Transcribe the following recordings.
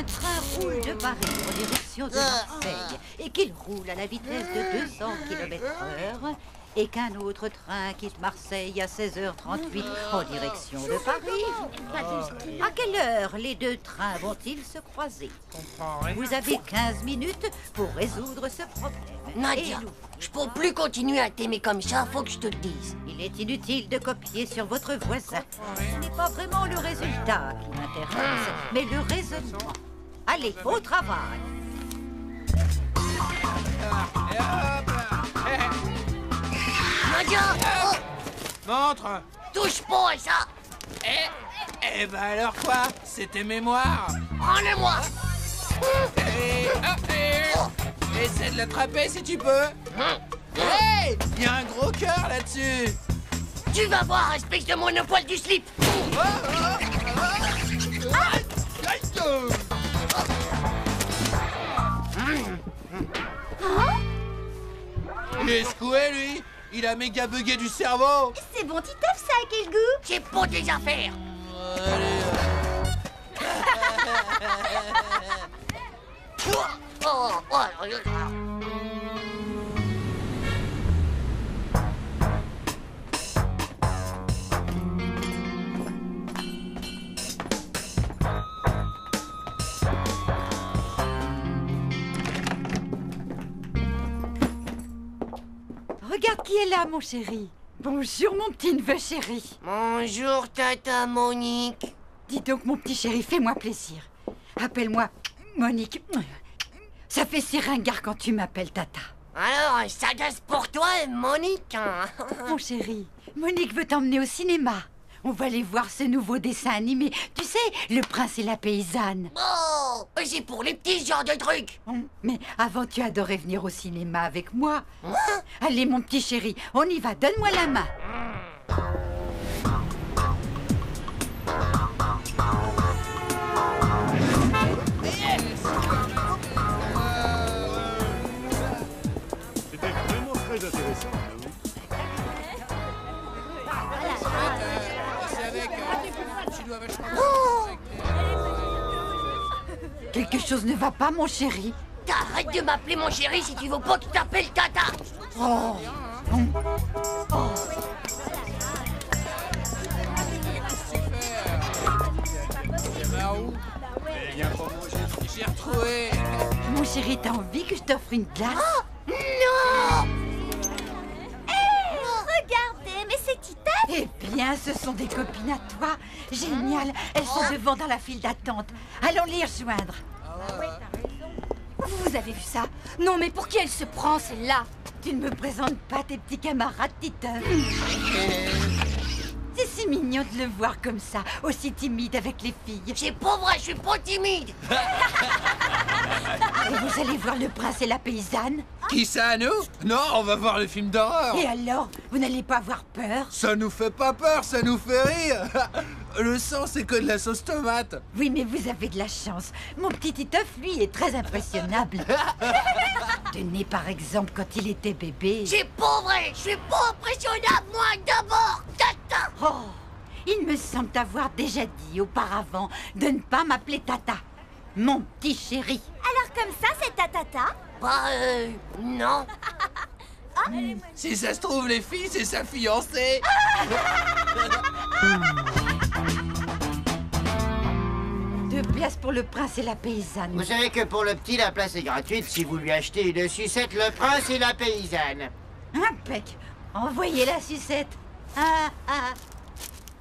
un train roule de Paris en direction de Marseille et qu'il roule à la vitesse de 200 km/h et qu'un autre train quitte Marseille à 16h38 en direction de Paris, à quelle heure les deux trains vont-ils se croiser? Vous avez 15 minutes pour résoudre ce problème. Nadia, je peux plus continuer à t'aimer comme ça, faut que je te le dise. Il est inutile de copier sur votre voisin. Ce n'est pas vraiment le résultat qui m'intéresse, mais le raisonnement. Allez, au travail. Nadia, oh, Montre. touche pas à ça. Eh ben alors quoi? C'est tes mémoires. Rends-le-moi. Essaie de l'attraper si tu peux. Hey, il y a un gros cœur là-dessus. Tu vas voir, espèce de monopole du slip. Il est secoué, lui. Il a méga bugué du cerveau. C'est bon, Titeuf, ça a quel goût? C'est pour tes affaires. Regarde qui est là, mon chéri. Bonjour, mon petit neveu chéri. Bonjour, Tata Monique. Dis donc, mon petit chéri, fais-moi plaisir. Appelle-moi Monique. Ça fait si ringard quand tu m'appelles Tata. Alors, ça casse pour toi, Monique. Mon chéri, Monique veut t'emmener au cinéma. On va aller voir ce nouveau dessin animé. Tu sais, Le Prince et la Paysanne. Oh, c'est pour les petits genres de trucs. Mais avant, tu adorais venir au cinéma avec moi. Allez, mon petit chéri, on y va. Donne-moi la main. C'était vraiment très intéressant. Quelque chose ne va pas, mon chéri. T'arrêtes de m'appeler mon chéri si tu veux pas que t'appelles Tata. Oh. J'ai retrouvé. Mon chéri, t'as envie que je t'offre une glace? Non. Regardez, mais c'est Titeuf. Eh bien, ce sont des copines à toi. Génial. Elles sont devant dans la file d'attente. Allons les rejoindre. Vous avez vu ça? Non, mais pour qui elle se prend, celle-là? Tu ne me présentes pas tes petits camarades, Titeuf. C'est si mignon de le voir comme ça, aussi timide avec les filles. C'est pas vrai, je suis pas timide. Et vous allez voir Le Prince et la Paysanne? Qui ça, nous? Non, on va voir le film d'horreur. Et alors, vous n'allez pas avoir peur? Ça nous fait pas peur, ça nous fait rire. Le sang, c'est que de la sauce tomate. Oui, mais vous avez de la chance. Mon petit Titeuf, lui, est très impressionnable. Tenez, par exemple, quand il était bébé. C'est pas vrai, je suis pas impressionnable, moi, d'abord, Tata. Oh, il me semble t'avoir déjà dit auparavant de ne pas m'appeler Tata. Mon petit chéri. Alors comme ça, c'est ta Tata? Bah, non. Si ça se trouve, les filles, c'est sa fiancée. Deux places pour Le Prince et la Paysanne. Vous savez que pour le petit, la place est gratuite si vous lui achetez une sucette Le Prince et la Paysanne. Impec. Envoyez la sucette.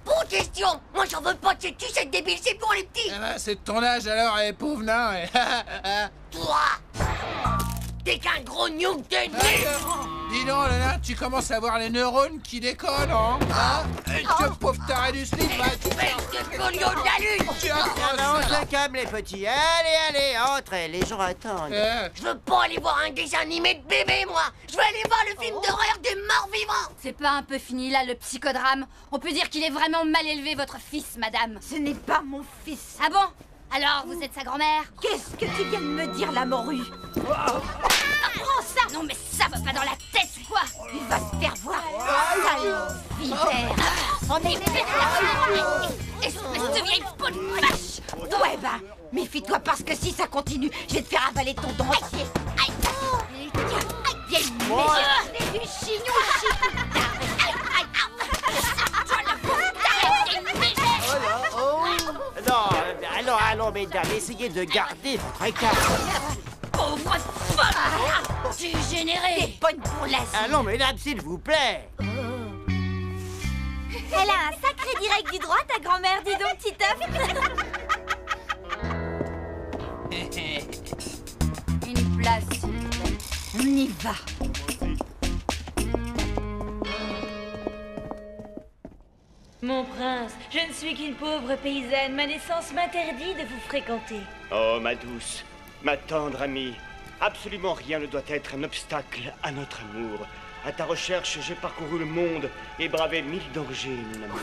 Bonne question. Moi, j'en veux pas de cette sucette débile, c'est pour les petits. Eh ben, c'est de ton âge alors, et pauvre nain. Toi, t'es qu'un gros nuque de nez. Dis donc, le nain, tu commences à avoir les neurones qui déconnent, hein? Que pauvre taré du slip, bah, tu Espèce de collion de la lune. tu as Ah, on se calme les petits. Allez, entrez, les gens attendent. Je veux pas aller voir un dessin animé de bébé, moi. Je veux aller voir le film d'horreur des morts vivants. C'est pas un peu fini là, le psychodrame? On peut dire qu'il est vraiment mal élevé, votre fils, madame. Ce n'est pas mon fils. Ah bon? Alors, vous êtes sa grand-mère? Qu'est-ce que tu viens de me dire, la morue? Prends ça! Non mais ça va pas dans la tête ou quoi? Il va se faire voir. Sale vipère. On est perdu! Espèce de vieille peau de vache! Ouais, ben, Méfie-toi parce que si ça continue, je vais te faire avaler ton dentier. Aïe, aïe, vieille méchante du chignon. Non, allons, mesdames, essayez de garder votre écart. Pauvre folle! Dégénérée! T'es bonne pour la suite. Allons, mesdames, s'il vous plaît. Elle a un sacré direct du droit, ta grand-mère, dis donc, Titeuf. Une place, s'il vous plaît. On y va. Mon prince, je ne suis qu'une pauvre paysanne. Ma naissance m'interdit de vous fréquenter. Oh, ma douce, ma tendre amie, absolument rien ne doit être un obstacle à notre amour. À ta recherche, j'ai parcouru le monde et bravé 1000 dangers, mon amour.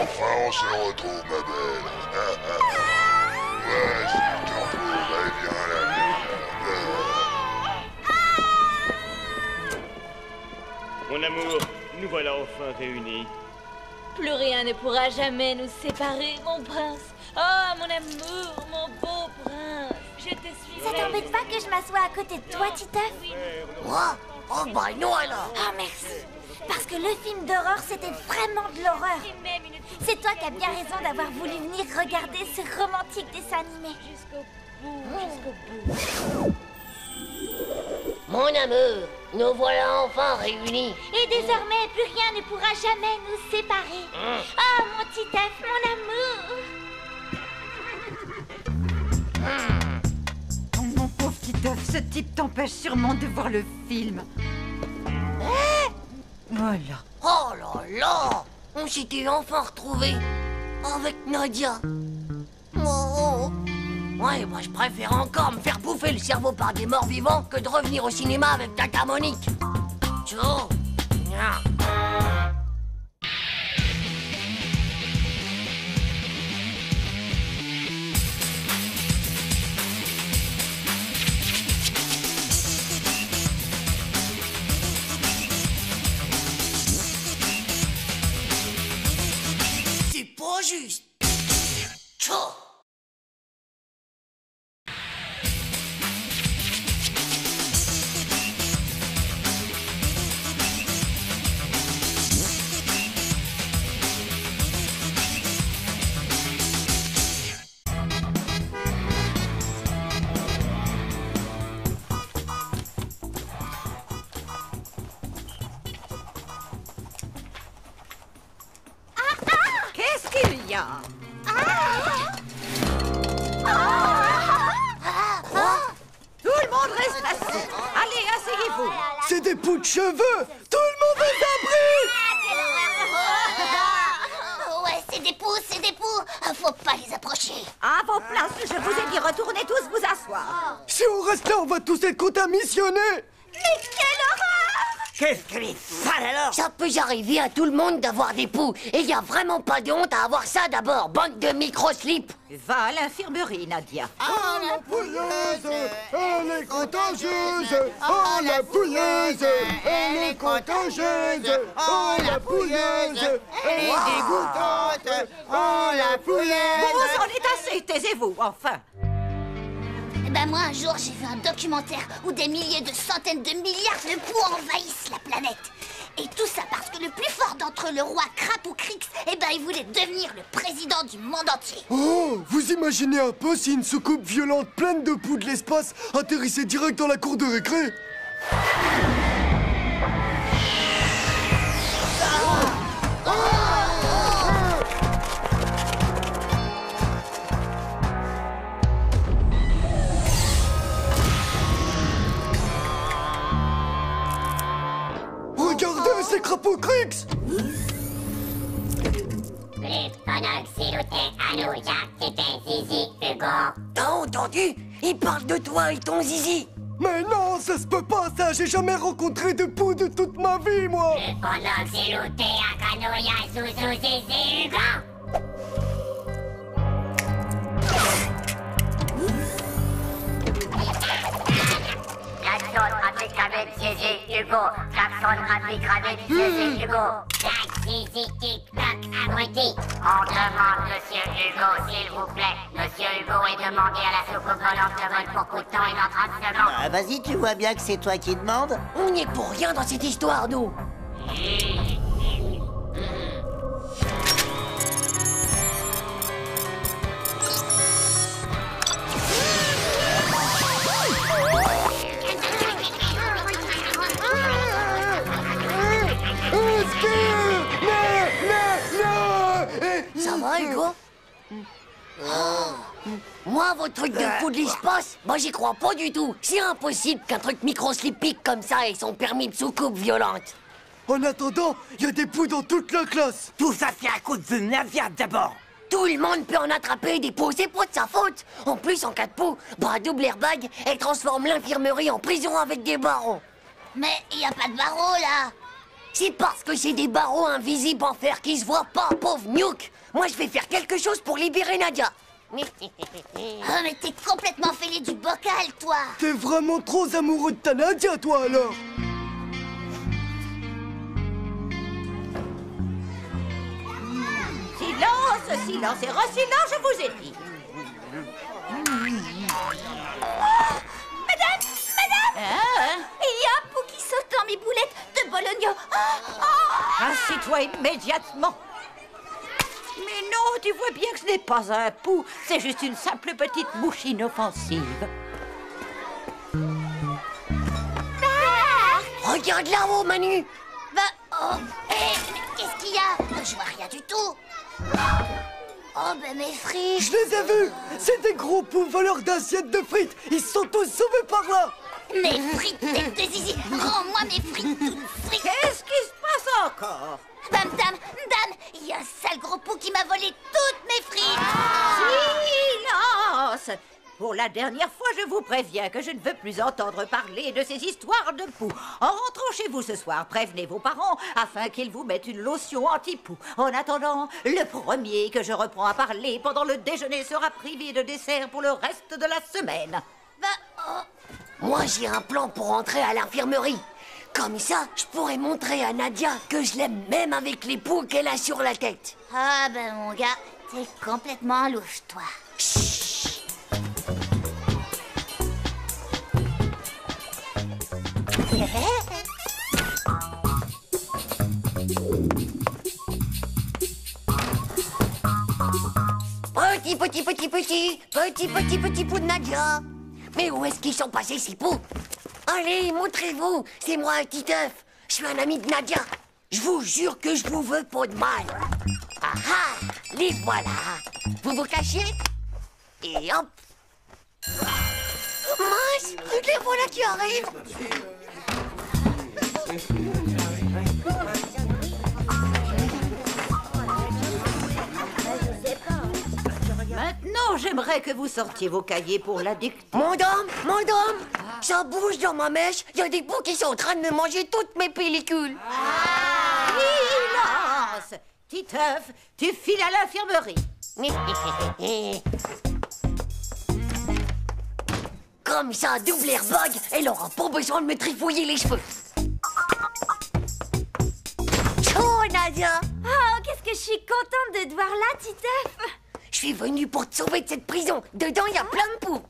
Enfin, on se retrouve, ma belle. Ouais, si je te retrouverai bien la Mon amour, nous voilà enfin réunis. Plus rien ne pourra jamais nous séparer, mon prince. Oh, mon amour, mon beau prince. Je te suis. Ça t'embête pas que je m'assoie à côté de toi, Titeuf? Moi? Oh bah non alors. Ah, merci. Parce que le film d'horreur, c'était vraiment de l'horreur. C'est toi qui as bien raison d'avoir voulu venir regarder ce romantique dessin animé. Jusqu'au bout, jusqu'au bout. Mon amour, nous voilà enfin réunis. Et désormais, plus rien ne pourra jamais nous séparer. Oh, mon Titeuf, mon amour. Oh, mon pauvre Titeuf, ce type t'empêche sûrement de voir le film. Voilà. Oh là là, on s'était enfin retrouvés avec Nadia. Oh. Ouais, moi je préfère encore me faire bouffer le cerveau par des morts vivants que de revenir au cinéma avec Tata Monique. Ciao. C'est pas juste. Ciao. Qu'est-ce qu'il y a? Tout le monde reste assis. Allez, asseyez-vous. C'est des poux de cheveux. Tout le monde est abri. Ouais, c'est des poux, c'est des poux. Faut pas les approcher. À vos places, je vous ai dit retournez tous vous asseoir. Si on reste là, on va tous être contaminés. Mais quelle horreur! Qu'est-ce qu'elle est sale alors? Ça peut arriver à tout le monde d'avoir des poux. Et y a vraiment pas de honte à avoir ça d'abord, bande de micro-slips. Va à l'infirmerie, Nadia. Oh, la pouilleuse, elle est contagieuse. Oh, la pouilleuse, elle est contagieuse. Oh, la pouilleuse, elle est dégoûtante. Oh, la pouilleuse. Bon, vous en êtes assez, taisez-vous, enfin. Ben moi, un jour, j'ai vu un documentaire où des milliers de centaines de milliards de poux envahissent la planète. Et tout ça parce que le plus fort d'entre eux, le roi Krapoukrix, eh ben, il voulait devenir le président du monde entier. Oh, vous imaginez un peu si une soucoupe violente pleine de poux de l'espace atterrissait direct dans la cour de récré? Regardez, c'est Krapoukrix! T'as entendu? Il parle de toi et ton zizi. Mais non, ça se peut pas, ça! J'ai jamais rencontré de poux de toute ma vie, moi! La zone avec siégé du Hugo. Klaxon rapide gravette, c'est Hugo. Taxi, tic, tac, abruti. On demande Monsieur Hugo, s'il vous plaît. Monsieur Hugo est demandé à la soucoupe volante de vol pour coup de temps et dans 30 secondes. Ah, vas-y, tu vois bien que c'est toi qui demandes. On n'y est pour rien dans cette histoire, nous. Ça va, Hugo? Moi, vos trucs de fou de l'espace, moi j'y crois pas du tout. C'est impossible qu'un truc microslipique comme ça ait son permis de soucoupe violente. En attendant, il y a des poux dans toute la classe. Tout ça, c'est à cause de Nadia d'abord. Tout le monde peut en attraper des poux, c'est pas de sa faute. En plus, en cas de poux, bah, double airbag, elle transforme l'infirmerie en prison avec des barreaux. Mais il y a pas de barreaux, là. C'est parce que c'est des barreaux invisibles en fer qui se voient pas, pauvre Nuke. Moi, je vais faire quelque chose pour libérer Nadia. Oh, mais t'es complètement fêlé du bocal, toi. T'es vraiment trop amoureux de ta Nadia, toi, alors. Silence, silence et re-silence, je vous ai dit. Madame, il y a un pou qui saute dans mes boulettes de Bologna. Assis-toi immédiatement. Mais non, tu vois bien que ce n'est pas un pou, c'est juste une simple petite mouche inoffensive. Regarde là-haut, Manu. Qu'est-ce qu'il y a? Je vois rien du tout. Oh, ben mes frites. Je les ai vus. C'est des gros poux voleurs d'assiettes de frites. Ils sont tous sauvés par là. Mes frites, tête de zizi. Rends-moi mes frites toutes frites. Qu'est-ce qui se passe encore? Dame, il y a un sale gros pou qui m'a volé toutes mes frites. Silence! Pour la dernière fois, je vous préviens que je ne veux plus entendre parler de ces histoires de poux. En rentrant chez vous ce soir, prévenez vos parents afin qu'ils vous mettent une lotion anti-poux. En attendant, le premier que je reprends à parler pendant le déjeuner sera privé de dessert pour le reste de la semaine. Moi, j'ai un plan pour entrer à l'infirmerie. Comme ça, je pourrais montrer à Nadia que je l'aime même avec les poux qu'elle a sur la tête. Ah ben mon gars, t'es complètement louche, toi. Chut. Petit pou de Nadia. Mais où est-ce qu'ils sont passés, ces poux? Allez, montrez-vous. C'est moi, un Titeuf. Je suis un ami de Nadia. Je vous jure que je vous veux pas de mal. Ah ah, les voilà. Vous vous cachez? Et hop. Mince, les voilà qui arrivent. Maintenant, j'aimerais que vous sortiez vos cahiers pour la dictée. Mon dame, ça bouge dans ma mèche. Il y a des poux qui sont en train de me manger toutes mes pellicules. Silence! Titeuf, tu files à l'infirmerie. Comme ça, double airbag, elle aura pas besoin de me trifouiller les cheveux. Ciao, Nadia. Oh, qu'est-ce que je suis contente de te voir là, Titeuf. Je suis venue pour te sauver de cette prison. Dedans, il y a plein de poux.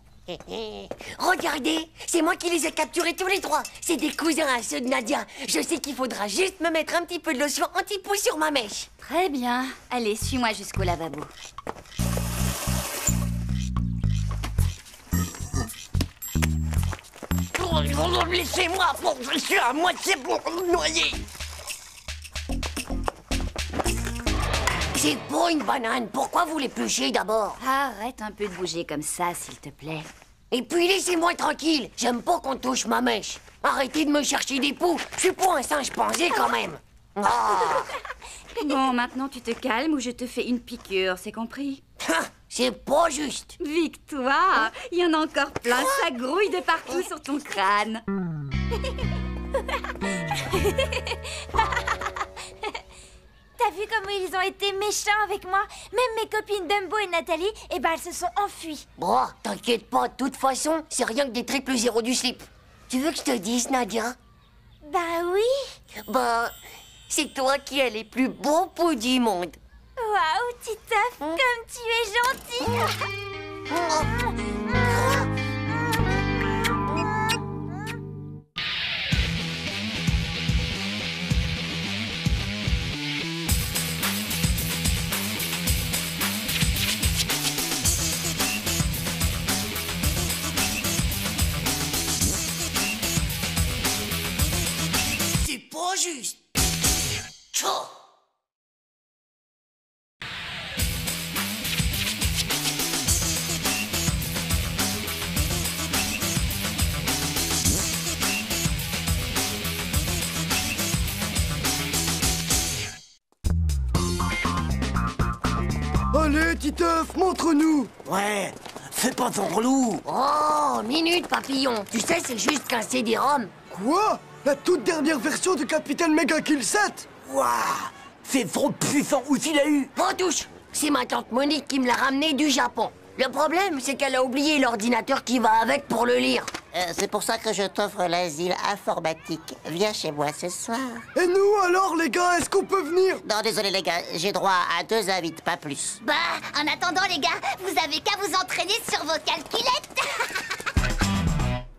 Regardez, c'est moi qui les ai capturés tous les trois. C'est des cousins à ceux de Nadia. Je sais qu'il faudra juste me mettre un petit peu de lotion anti-poux sur ma mèche. Très bien. Allez, suis-moi jusqu'au lavabo. Laissez-moi, je suis à moitié pour noyer. C'est pas une banane. Pourquoi vous l'épluchez d'abord? Arrête un peu de bouger comme ça, s'il te plaît. Et puis laissez-moi tranquille. J'aime pas qu'on touche ma mèche. Arrêtez de me chercher des poux. Je suis pas un singe pansé quand même. Bon, maintenant tu te calmes ou je te fais une piqûre, c'est compris? C'est pas juste. Victoire, il y en a encore plein, ça grouille de partout sur ton crâne. T'as vu comment ils ont été méchants avec moi? Même mes copines Dumbo et Nathalie, eh ben elles se sont enfuies. Bon, t'inquiète pas, de toute façon, c'est rien que des triple zéros du slip. Tu veux que je te dise, Nadia? Bah oui. Bah, c'est toi qui as les plus beaux poux du monde. Waouh, Titeuf, comme tu es gentil. C'est pas juste. Tchou. Allez, Titeuf, montre-nous. Ouais, fais pas ton relou. Oh, minute, papillon. Tu sais, c'est juste qu'un CD-ROM. Quoi? La toute dernière version de Capitaine Mega Kill 7? Waouh, c'est trop puissant. Où tu l'as eu? Pas touche. C'est ma tante Monique qui me l'a ramené du Japon. Le problème, c'est qu'elle a oublié l'ordinateur qui va avec pour le lire. C'est pour ça que je t'offre l'asile informatique. Viens chez moi ce soir. Et nous alors, les gars, est-ce qu'on peut venir? Non, désolé les gars, j'ai droit à 2 invites, pas plus. Bah, en attendant, les gars, vous avez qu'à vous entraîner sur vos calculettes.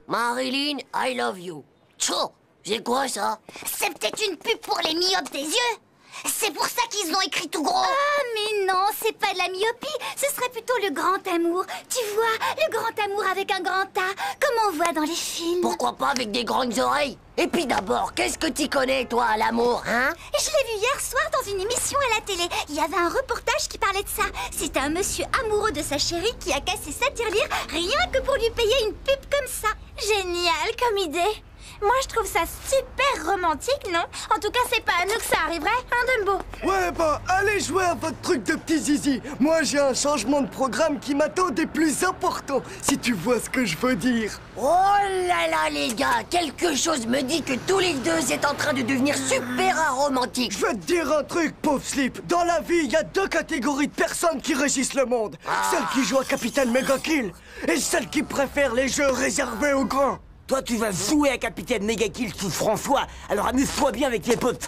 Marilyn, I love you. Tchou, c'est quoi ça? C'est peut-être une pub pour les myopes des yeux. C'est pour ça qu'ils l'ont écrit tout gros. Ah, mais non, c'est pas de la myopie. Ce serait plutôt le grand amour. Tu vois, le grand amour avec un grand A, comme on voit dans les films. Pourquoi pas avec des grandes oreilles? Et puis d'abord, qu'est-ce que tu connais, toi, à l'amour, hein? Je l'ai vu hier soir dans une émission à la télé. Il y avait un reportage qui parlait de ça. C'était un monsieur amoureux de sa chérie qui a cassé sa tirelire rien que pour lui payer une pub comme ça. Génial comme idée. Moi, je trouve ça super romantique, non? En tout cas, c'est pas à nous que ça arriverait, hein, Dumbo? Ouais, bah, allez jouer à votre truc de petit zizi. Moi, j'ai un changement de programme qui m'attend des plus importants, si tu vois ce que je veux dire. Oh là là, les gars, quelque chose me dit que tous les deux êtes en train de devenir super aromantiques. Je vais te dire un truc, pauvre Slip. Dans la vie, il y a 2 catégories de personnes qui régissent le monde. Celles qui jouent à Capitaine Mega Kill et celles qui préfèrent les jeux réservés aux grands. Toi, tu vas jouer à Capitaine Mega Kill sous François, alors amuse-toi bien avec tes potes.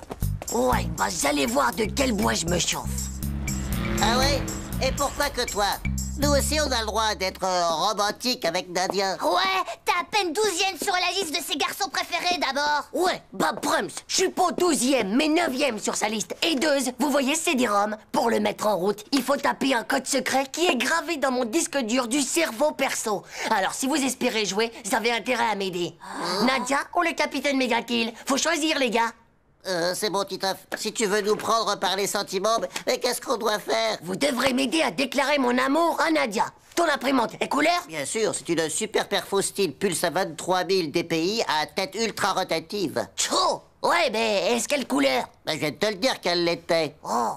Ouais, bah vous allez voir de quel bois je me chauffe. Ah ouais? Et pourquoi que toi? Nous aussi, on a le droit d'être romantique avec Nadia. Ouais, t'es à peine 12e sur la liste de ses garçons préférés d'abord. Ouais, bah Brums, je suis pas 12e, mais 9e sur sa liste. Et Deuze, vous voyez CD-ROM? Pour le mettre en route, il faut taper un code secret qui est gravé dans mon disque dur du cerveau perso. Alors, si vous espérez jouer, vous avez intérêt à m'aider. Nadia ou le Capitaine Mega Kill? Faut choisir, les gars. C'est bon, Titeuf. Si tu veux nous prendre par les sentiments, mais qu'est-ce qu'on doit faire? Vous devrez m'aider à déclarer mon amour à Nadia. Ton imprimante est couleur? Bien sûr, c'est une super perfo style pulse à 23 000 dpi à tête ultra rotative. Tchou! Ouais, mais est-ce quelle couleur? Je viens de te le dire qu'elle l'était. Oh.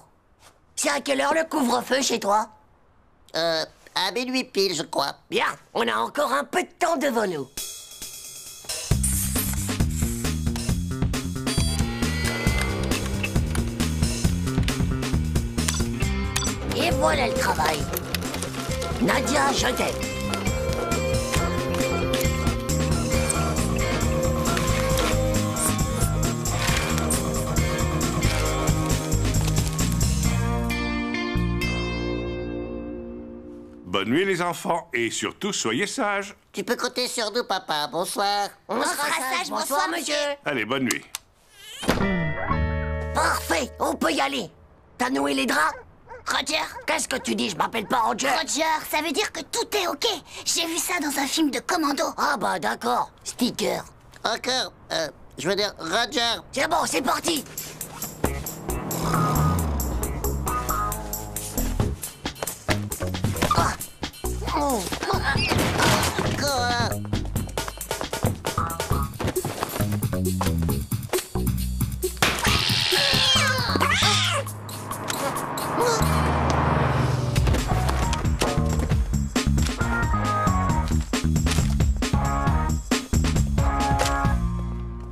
C'est à quelle heure le couvre-feu chez toi? À minuit pile, je crois. Bien, on a encore un peu de temps devant nous. Et voilà le travail. Nadia, je t'aime. Bonne nuit les enfants, et surtout soyez sages. Tu peux compter sur nous, papa. Bonsoir. On sera sages. Bonsoir, monsieur. Allez, bonne nuit. Parfait, on peut y aller. T'as noué les draps? Roger? Qu'est-ce que tu dis? Je m'appelle pas Roger. Roger, ça veut dire que tout est OK. J'ai vu ça dans un film de commando. Ah bah d'accord. Sticker. Encore, je veux dire, Roger. C'est bon, c'est parti. Oh. Quoi?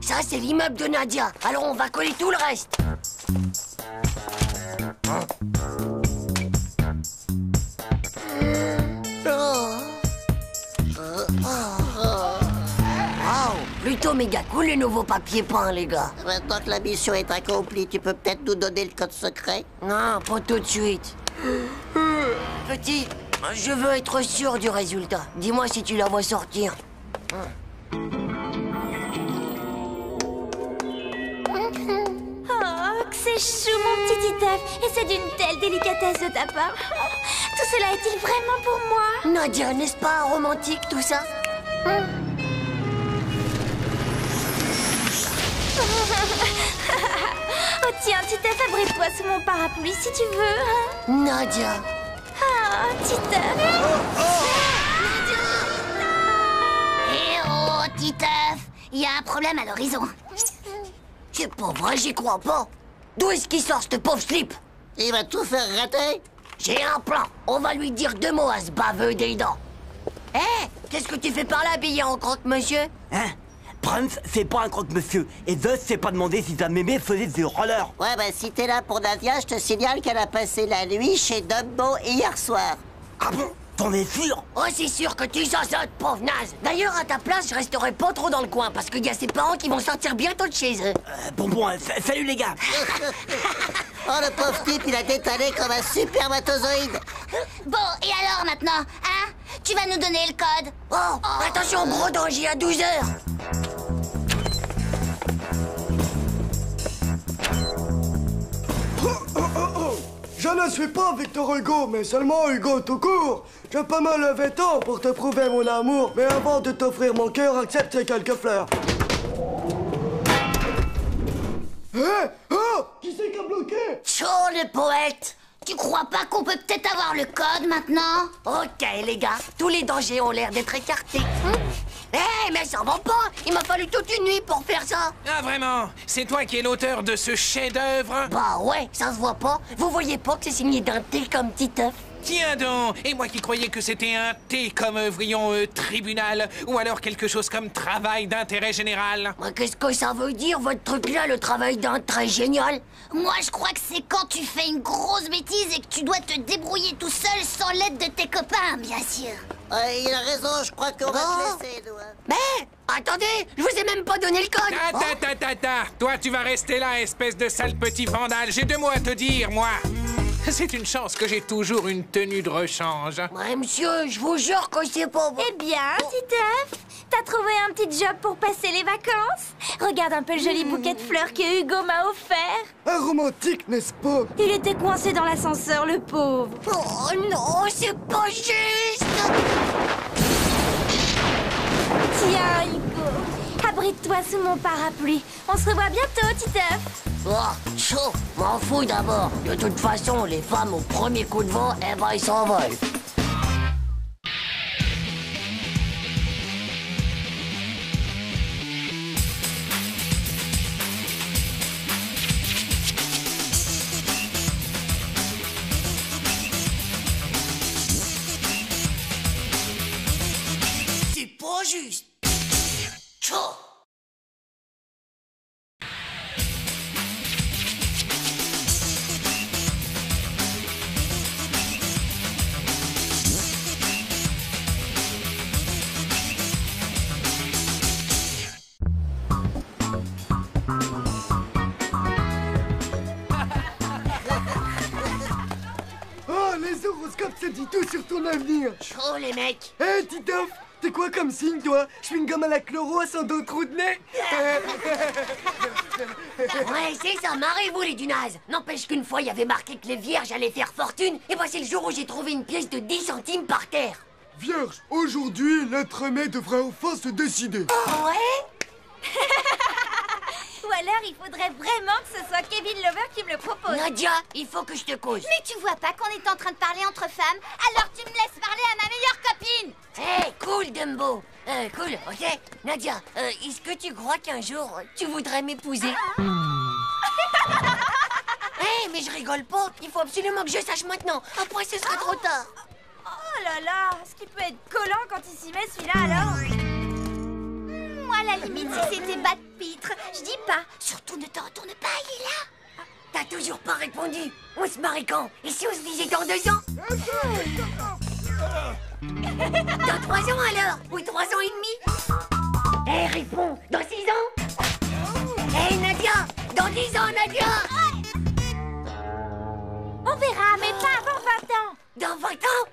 Ça, c'est l'immeuble de Nadia. Alors, on va coller tout le reste. Wow, plutôt méga cool, le nouveau papier peint, les gars. Maintenant que la mission est accomplie, tu peux peut-être nous donner le code secret? Non, pas tout de suite. Petit, je veux être sûr du résultat. Dis-moi si tu la vois sortir. Oh, que c'est chou, mon petit Titeuf. Et c'est d'une telle délicatesse de ta part. Tout cela est-il vraiment pour moi? Nadia, n'est-ce pas romantique tout ça? Oh tiens, Titeuf, abrite-toi sous mon parapluie si tu veux. Nadia. Oh, Titeuf. Eh oh, Titeuf, il y a un problème à l'horizon. C'est pas vrai, j'y crois pas. D'où est-ce qu'il sort, ce pauvre slip? Il va tout faire rater. J'ai un plan. On va lui dire 2 mots à ce baveux des dents. Hé, qu'est-ce que tu fais par là, habillé en croque-monsieur? Hein? Prince, c'est pas un croque-monsieur. Et Zeus s'est pas demandé si sa mémé faisait du roller. Ouais, bah si t'es là pour Nadia, je te signale qu'elle a passé la nuit chez Dumbo hier soir. Ah bon? T'en es sûr? Oh, c'est sûr que tu sautes, pauvre naze. D'ailleurs, à ta place, je resterai pas trop dans le coin parce qu'il y a ses parents qui vont sortir bientôt de chez eux. Bon, salut les gars. Oh, le pauvre type, il a détalé comme un supermatozoïde. Bon, et alors maintenant, hein? Tu vas nous donner le code? Oh, attention, gros danger à 12 heures. Je ne suis pas Victor Hugo, mais seulement Hugo tout court. Je peux me lever tôt pour te prouver mon amour, mais avant de t'offrir mon cœur, accepte ces quelques fleurs. Hé! Oh! Qui c'est qui a bloqué? Chaud, le poète. Tu crois pas qu'on peut peut-être avoir le code maintenant? Ok, les gars, tous les dangers ont l'air d'être écartés. Hé, mais ça va pas. Il m'a fallu toute une nuit pour faire ça. Ah, vraiment? C'est toi qui es l'auteur de ce chef-d'œuvre? Bah ouais, ça se voit pas. Vous voyez pas que c'est signé d'un T comme Titeuf? Tiens donc! Et moi qui croyais que c'était un T comme, voyons, tribunal, ou alors quelque chose comme travail d'intérêt général. Mais qu'est-ce que ça veut dire, votre truc-là, le travail d'intérêt génial? Moi, je crois que c'est quand tu fais une grosse bêtise et que tu dois te débrouiller tout seul sans l'aide de tes copains, bien sûr. Il a raison, je crois qu'on va te laisser, nous. Mais, attendez, je vous ai même pas donné le code. Toi, tu vas rester là, espèce de sale petit vandale. J'ai 2 mots à te dire, moi. C'est une chance que j'ai toujours une tenue de rechange. Ouais, monsieur, je vous jure que c'est pas bon. Eh bien, Titeuf, t'as trouvé un petit job pour passer les vacances? Regarde un peu le joli bouquet de fleurs que Hugo m'a offert. Un romantique, n'est-ce pas? Il était coincé dans l'ascenseur, le pauvre. Oh non, c'est pas juste. Tiens, Hugo, abrite-toi sous mon parapluie. On se revoit bientôt, Titeuf. Oh, chaud, m'en fous d'abord. De toute façon, les femmes au premier coup de vent, eh ben, ils s'envolent. C'est pas juste. Chaud. Oh, les horoscopes, ça dit tout sur ton avenir. Chaud, les mecs. Hé, Titeuf, t'es quoi comme signe, toi? Je suis une gomme à la chloro sans d'autres trous de nez. Ouais, c'est ça, marrez-vous les du naze. N'empêche qu'une fois, il y avait marqué que les vierges allaient faire fortune. Et bah, c'est le jour où j'ai trouvé une pièce de 10 centimes par terre. Vierge, aujourd'hui, l'être aimé devrait enfin se décider. Oh, ouais? Ou alors, il faudrait vraiment que ce soit Kevin Lover qui me le propose. Nadia, il faut que je te cause. Mais tu vois pas qu'on est en train de parler entre femmes? Alors tu me laisses parler à ma meilleure copine. Hé, cool, Dumbo. Cool, ok. Nadia, est-ce que tu crois qu'un jour, tu voudrais m'épouser? Hé, mais je rigole pas. Il faut absolument que je sache maintenant. Après, ce sera trop tard. Oh là là, ce qui peut être collant quand il s'y met, celui-là, alors. Moi, à la limite, si c'était Bad Pitre, je dis pas. Surtout ne te retourne pas, il est là. T'as toujours pas répondu. On se marie quand? Et si on se disait dans 2 ans? Dans 3 ans alors? Ou 3 ans et demi? Eh, réponds, dans 6 ans? Eh, Nadia, dans 10 ans, Nadia! On verra, mais pas avant 20 ans. Dans 20 ans?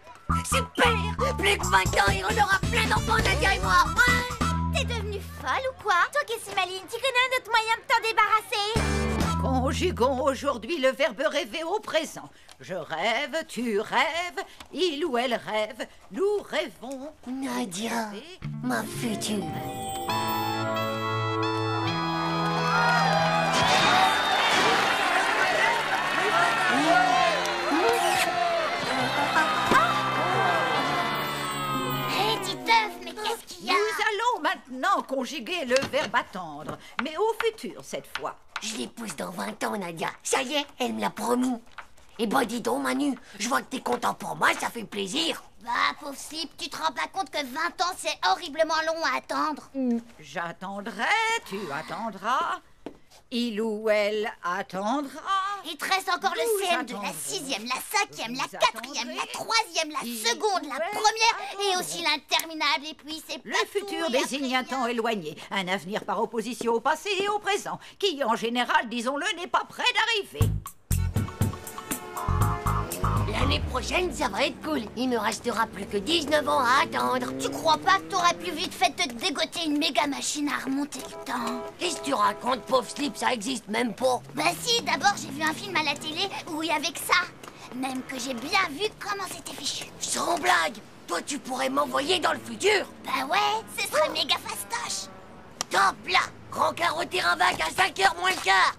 Super! Plus que 20 ans et on aura plein d'enfants, Nadia et moi! Ouais. T'es devenue folle ou quoi? Toi qui es si maligne, tu connais un autre moyen de t'en débarrasser? Conjuguons aujourd'hui le verbe rêver au présent. Je rêve, tu rêves, il ou elle rêve, nous rêvons. Nadia, ma future. Hé, Titeuf, mais qu'est-ce qu'il y a? Nous allons maintenant conjuguer le verbe attendre, mais au futur cette fois. Je l'épouse dans 20 ans, Nadia. Ça y est, elle me l'a promis. Eh ben, dis donc, Manu, je vois que t'es content pour moi, ça fait plaisir. Bah, pauvre slip, tu te rends pas compte que 20 ans, c'est horriblement long à attendre. J'attendrai, tu attendras, il ou elle attendra. Il te reste encore le Nous CM de la attendrons. 6e, la 5e, la 4e, la 3e, la Il seconde, la ou elle première et aussi l'interminable. Et puis c'est Le pas futur tout, et désigne après, un temps éloigné, un avenir par opposition au passé et au présent, qui en général, disons-le, n'est pas près d'arriver. L'année prochaine, ça va être cool. Il ne restera plus que 19 ans à attendre. Tu crois pas que t'aurais plus vite fait te dégoter une méga machine à remonter le temps? Qu'est-ce que tu racontes, pauvre slip? Ça existe même pas. Bah si, d'abord j'ai vu un film à la télé où il y avait que ça. Même que j'ai bien vu comment c'était fichu. Sans blague, toi tu pourrais m'envoyer dans le futur? Bah ouais, ce serait méga fastoche. Top là! Rencard au terrain vague à 5h moins le quart!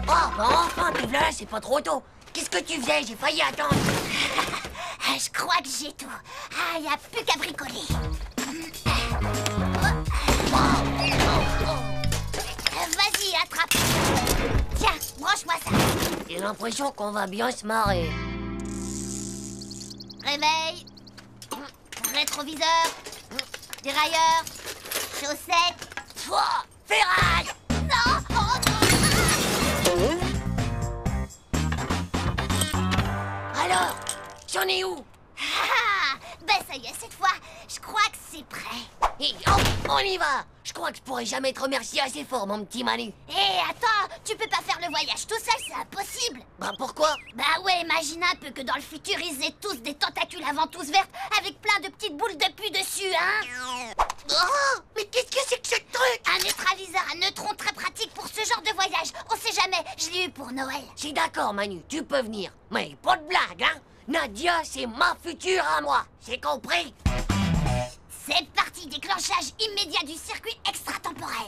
Oh, bah enfin, t'es là, c'est pas trop tôt. Qu'est-ce que tu faisais? J'ai failli attendre. Ah, je crois que j'ai tout. Ah, y a plus qu'à bricoler. Vas-y, attrape. Tiens, branche-moi ça. J'ai l'impression qu'on va bien se marrer. Réveil. Rétroviseur. Dérailleur. Chaussettes. Pouah, ferraille! Non, oh non. Alors, j'en ai où? Ah, ben ça y est, cette fois, je crois que c'est prêt. Et hop, on y va! Je crois que je pourrais jamais te remercier assez fort, mon petit Manu. Hé, attends, tu peux pas faire le voyage tout seul, c'est impossible. Bah pourquoi? Bah ouais, imagine un peu que dans le futur, ils aient tous des tentacules à ventouses vertes avec plein de petites boules de pu dessus, hein. Oh, mais qu'est-ce que c'est que ce truc? Un neutraliseur à neutrons très pratique pour ce genre de voyage. On sait jamais, je l'ai eu pour Noël. Je suis d'accord, Manu, tu peux venir. Mais pas de blague, hein? Nadia, c'est ma future à moi. C'est compris? C'est parti, déclenchage immédiat du circuit extratemporel.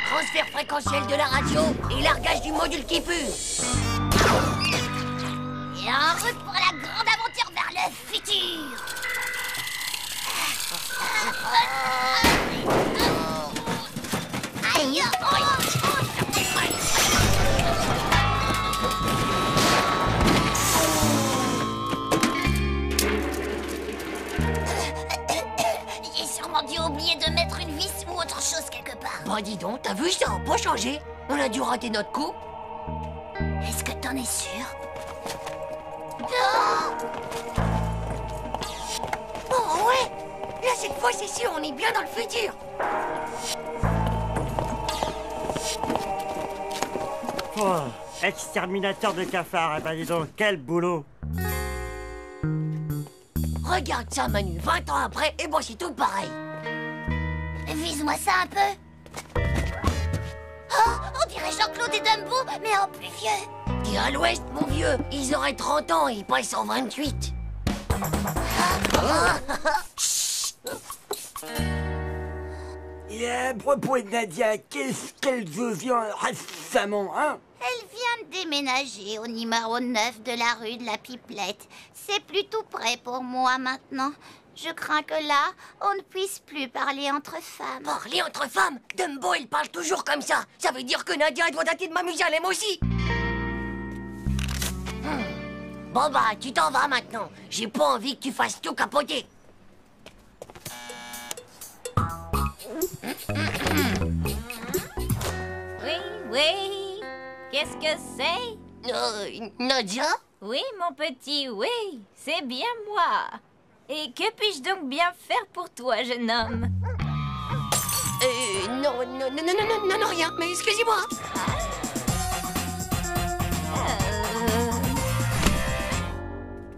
Transfert fréquentiel de la radio et largage du module qui pue. Et en route pour la grande aventure vers le futur. Aïe, j'ai sûrement dû oublier de mettre une vis ou autre chose quelque part. Bah dis donc, t'as vu, ça a pas changé. On a dû rater notre coup. Est-ce que t'en es sûr? Oh ouais! Là, cette fois, c'est sûr, on est bien dans le futur. Oh, exterminateur de cafards, eh ben dis donc, quel boulot! Regarde ça, Manu, 20 ans après, et bon, c'est tout pareil. Vise-moi ça un peu. Oh, on dirait Jean-Claude et Dumbo, mais en plus vieux. T'es à l'ouest, mon vieux. Ils auraient 30 ans et ils passent en 28. Et à propos de Nadia, qu'est-ce qu'elle devient récemment, hein? Elle vient de déménager au numéro 9 de la rue de la Pipelette. C'est plutôt près pour moi maintenant. Je crains que là, on ne puisse plus parler entre femmes. Parler entre femmes? Dumbo, il parle toujours comme ça. Ça veut dire que Nadia, elle doit dater de m'amuser, elle aime aussi. Bon bah, tu t'en vas maintenant. J'ai pas envie que tu fasses tout capoter. Oui, oui. qu'est-ce que c'est? Nadia? Oui, mon petit, oui, c'est bien moi. Et que puis-je donc bien faire pour toi, jeune homme? Non, rien, mais excusez-moi.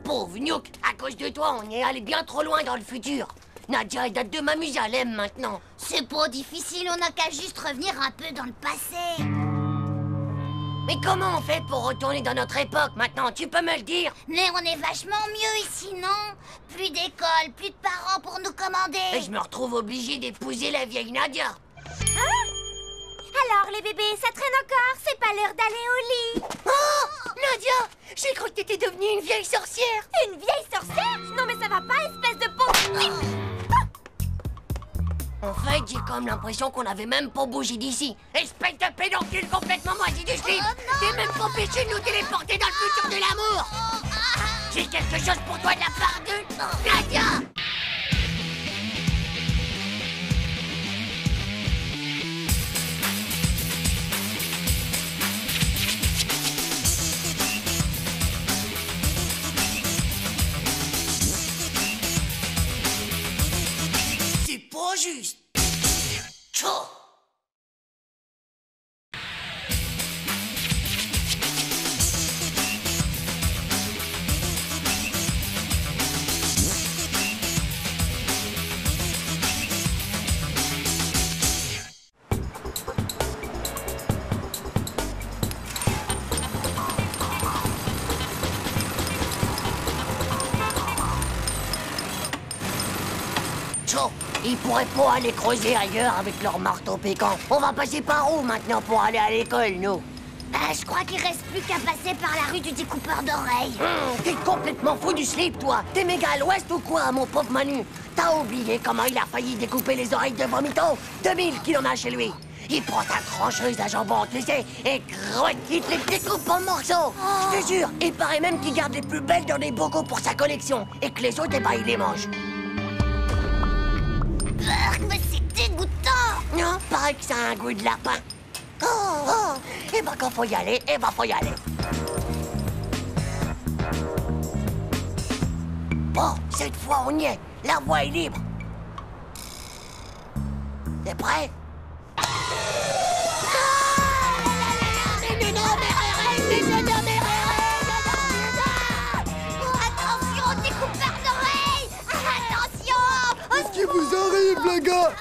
Pauvre Nook, à cause de toi, on est allé bien trop loin dans le futur. Nadia, elle date de m'amuser à l'aime maintenant. C'est pas difficile, on n'a qu'à juste revenir un peu dans le passé. Mais comment on fait pour retourner dans notre époque maintenant? Tu peux me le dire? Mais on est vachement mieux ici, non? Plus d'école, plus de parents pour nous commander. Et je me retrouve obligé d'épouser la vieille Nadia. Hein? Alors, les bébés, ça traîne encore? C'est pas l'heure d'aller au lit. Oh! Nadia! J'ai cru que t'étais devenue une vieille sorcière. Une vieille sorcière? Non, mais ça va pas, espèce de pauvre... En fait, j'ai comme l'impression qu'on avait même pas bougé d'ici. Espèce de pédoncule complètement moisi du slip. T'es même pas empêché de nous téléporter dans le futur de l'amour. J'ai quelque chose pour toi de la part de Nadia. C'est pas juste. Tchou. Ils pourraient pas aller creuser ailleurs avec leur marteau piquant. On va passer par où maintenant pour aller à l'école, nous? Je crois qu'il reste plus qu'à passer par la rue du découpeur d'oreilles. T'es complètement fou du slip, toi. T'es méga à l'ouest ou quoi, mon pauvre Manu? T'as oublié comment il a failli découper les oreilles de Vomito? 2000 qu'il en a chez lui. Il prend sa trancheuse à jambon, tu sais, et il te les découpe en morceaux. Je te jure, il paraît même qu'il garde les plus belles dans des bocaux pour sa collection, et que les autres, il les mange. Mais c'est dégoûtant! Non, paraît que ça a un goût de lapin. Et ben quand faut y aller, faut y aller. Bon, cette fois on y est. La voie est libre. T'es prêt? Attention, découpeur d'oreilles! Attention! Qu'est-ce qui vous arrive, les gars?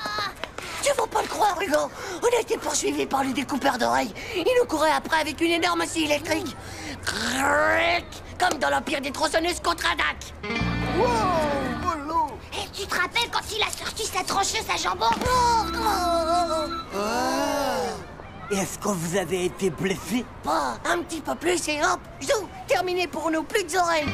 Tu vas pas le croire, Hugo. On a été poursuivis par le découpeur d'oreilles. Il nous courait après avec une énorme scie électrique. Comme dans l'Empire des tronçonneuses contre-attaque. Et tu te rappelles quand il a sorti sa trancheuse à jambon? Est-ce que vous avez été blessé? Pas un petit peu plus et hop, zou, terminé pour nous, plus d'oreilles.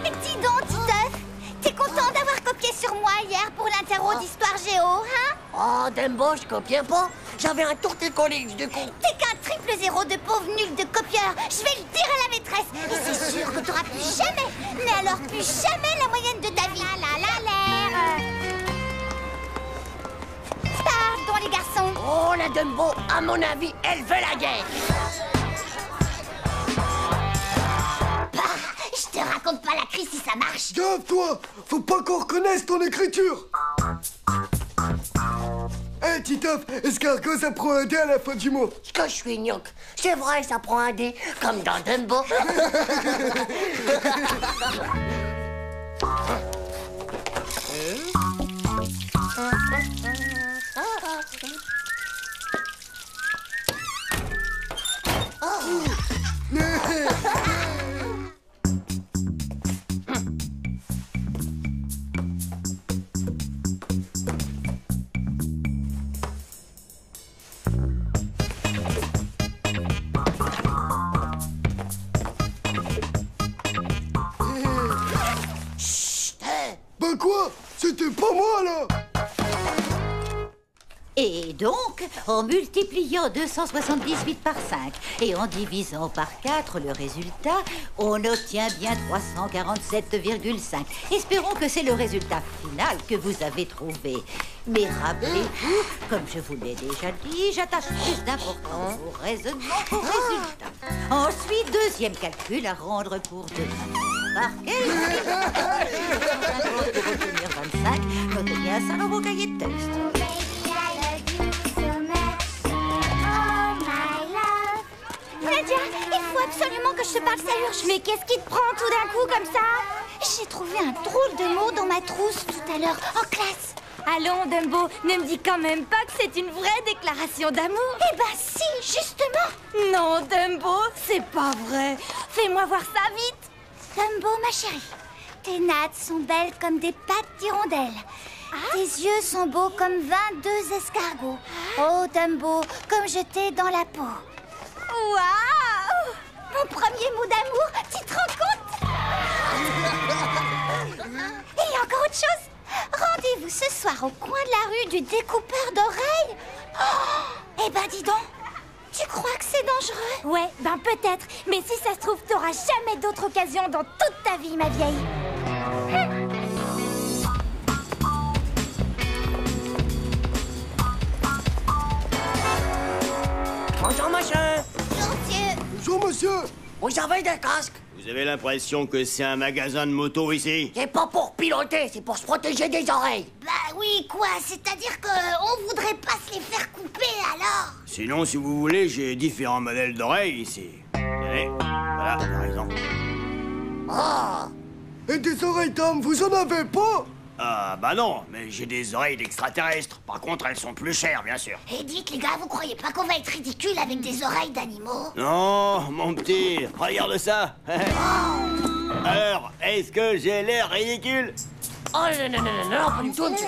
Et dis donc, Titeuf, t'es content d'avoir copié sur moi hier pour l'interro d'histoire géo, hein? Oh, Dumbo, je copiais pas. J'avais un tourté-collé, de con. T'es qu'un triple zéro de pauvre nul de copieur. Je vais le dire à la maîtresse. Et c'est sûr que t'auras plus jamais, mais alors plus jamais la moyenne de ta vie. Pardon, les garçons. Oh, la Dumbo, à mon avis, elle veut la guerre. Je te raconte pas la crise si ça marche. Gaffe-toi, faut pas qu'on reconnaisse ton écriture. Hé, Titeuf, escargot, ça prend un dé à la fin du mot. Que je suis gnoc. C'est vrai, ça prend un dé, comme dans Dumbo. Bah quoi? C'était pas moi, là. Et donc, en multipliant 278 par 5 et en divisant par 4 le résultat, on obtient bien 347,5. Espérons que c'est le résultat final que vous avez trouvé. Mais rappelez-vous, comme je vous l'ai déjà dit, j'attache plus d'importance au raisonnement qu'au résultat. Ensuite, deuxième calcul à rendre pour demain. Par quel pour obtenir 25, notez bien ça dans vos cahiers de texte. Nadia, il faut absolument que je te parle, ça urge. Mais qu'est-ce qui te prend tout d'un coup comme ça? J'ai trouvé un drôle de mot dans ma trousse tout à l'heure, en classe. Allons, Dumbo, ne me dis quand même pas que c'est une vraie déclaration d'amour. Eh ben si, justement. Non, Dumbo, c'est pas vrai. Fais-moi voir ça vite. Dumbo, ma chérie, tes nattes sont belles comme des pattes d'hirondelle. Tes yeux sont beaux comme 22 escargots. Oh, Dumbo, comme je t'ai dans la peau. Waouh! Mon premier mot d'amour, tu te rends compte? Et il y a encore autre chose. Rendez-vous ce soir au coin de la rue du découpeur d'oreilles. Oh, eh ben dis donc, tu crois que c'est dangereux? Ouais, ben peut-être. Mais si ça se trouve, t'auras jamais d'autre occasion dans toute ta vie, ma vieille. Bonjour, monsieur. Bonjour, monsieur. Vous avez des casques? Vous avez l'impression que c'est un magasin de moto ici? C'est pas pour piloter, c'est pour se protéger des oreilles. Bah oui, quoi? C'est-à-dire qu'on voudrait pas se les faire couper, alors? Sinon, si vous voulez, j'ai différents modèles d'oreilles ici. Tenez, voilà, par exemple. Oh! Et des oreilles d'homme, vous en avez pas? Ah, bah non, mais j'ai des oreilles d'extraterrestres. Par contre, elles sont plus chères, bien sûr. Et dites, les gars, vous croyez pas qu'on va être ridicule avec des oreilles d'animaux? Non, mon petit, regarde ça. Alors, est-ce que j'ai l'air ridicule? Oh non, non, non, non, non, pas du tout, monsieur.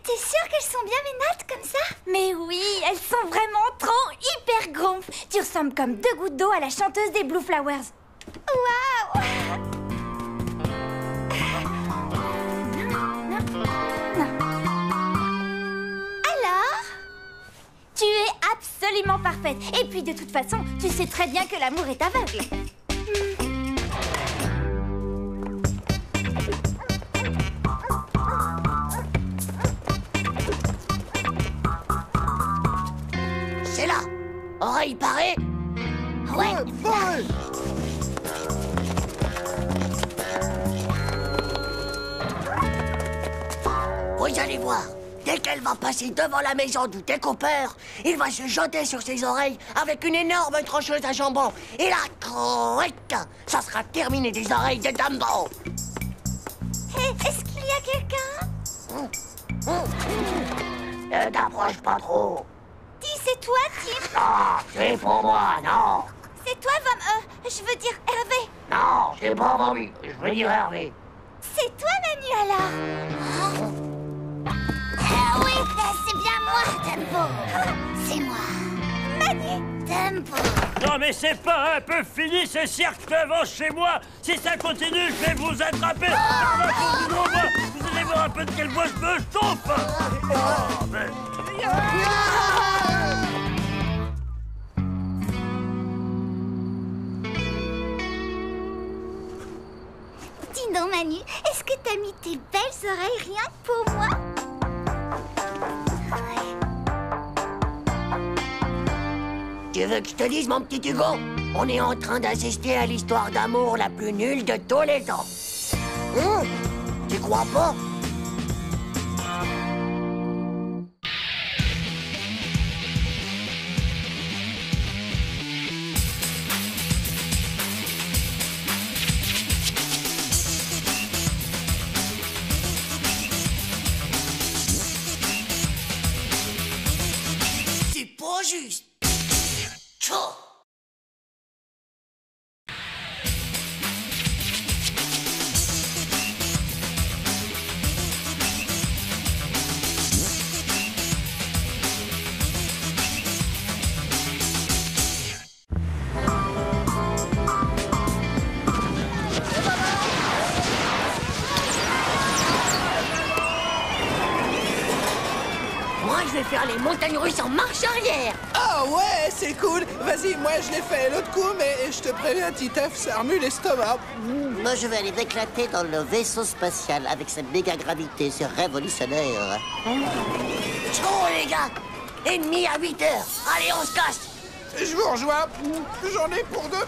T'es sûre qu'elles sont bien mes nattes comme ça? Mais oui, elles sont vraiment trop hyper gonfles. Tu ressembles comme 2 gouttes d'eau à la chanteuse des Blue Flowers. Waouh! Alors? Tu es absolument parfaite. Et puis de toute façon, tu sais très bien que l'amour est aveugle. C'est là. Oreille parée. Ouais, pareil. Vous allez voir. Dès qu'elle va passer devant la maison du découpeur, il va se jeter sur ses oreilles avec une énorme trancheuse à jambon. Et là, cric, ça sera terminé des oreilles de Dumbo. Est-ce qu'il y a quelqu'un? Ne t'approche pas trop. Dis, c'est toi, Tim? Non, c'est pour moi, non. C'est toi, je veux dire Hervé. Non, c'est pas pour lui. Je veux dire Hervé. C'est toi, Manu, alors? Oui, c'est bien moi, Dumbo. C'est moi. Manu. Dumbo. Non mais c'est pas un peu fini ce cirque devant chez moi. Si ça continue, je vais vous attraper. Vous allez voir un peu de quel bois je me chauffe. Oh, mais... Dis donc, Manu, est-ce que t'as mis tes belles oreilles rien que pour moi? Tu veux que je te dise, mon petit Hugo? On est en train d'assister à l'histoire d'amour la plus nulle de tous les temps. Tu crois pas? C'est pas juste. Tchou! les montagnes russes en marche arrière. Ah ouais, c'est cool. Vas-y, moi je l'ai fait l'autre coup, mais je te préviens, Titeuf, ça remue l'estomac. Moi, je vais aller m'éclater dans le vaisseau spatial avec sa méga gravité, c'est révolutionnaire. Ciao, les gars. Ennemi à 8 heures. Allez, on se casse. Je vous rejoins. J'en ai pour deux.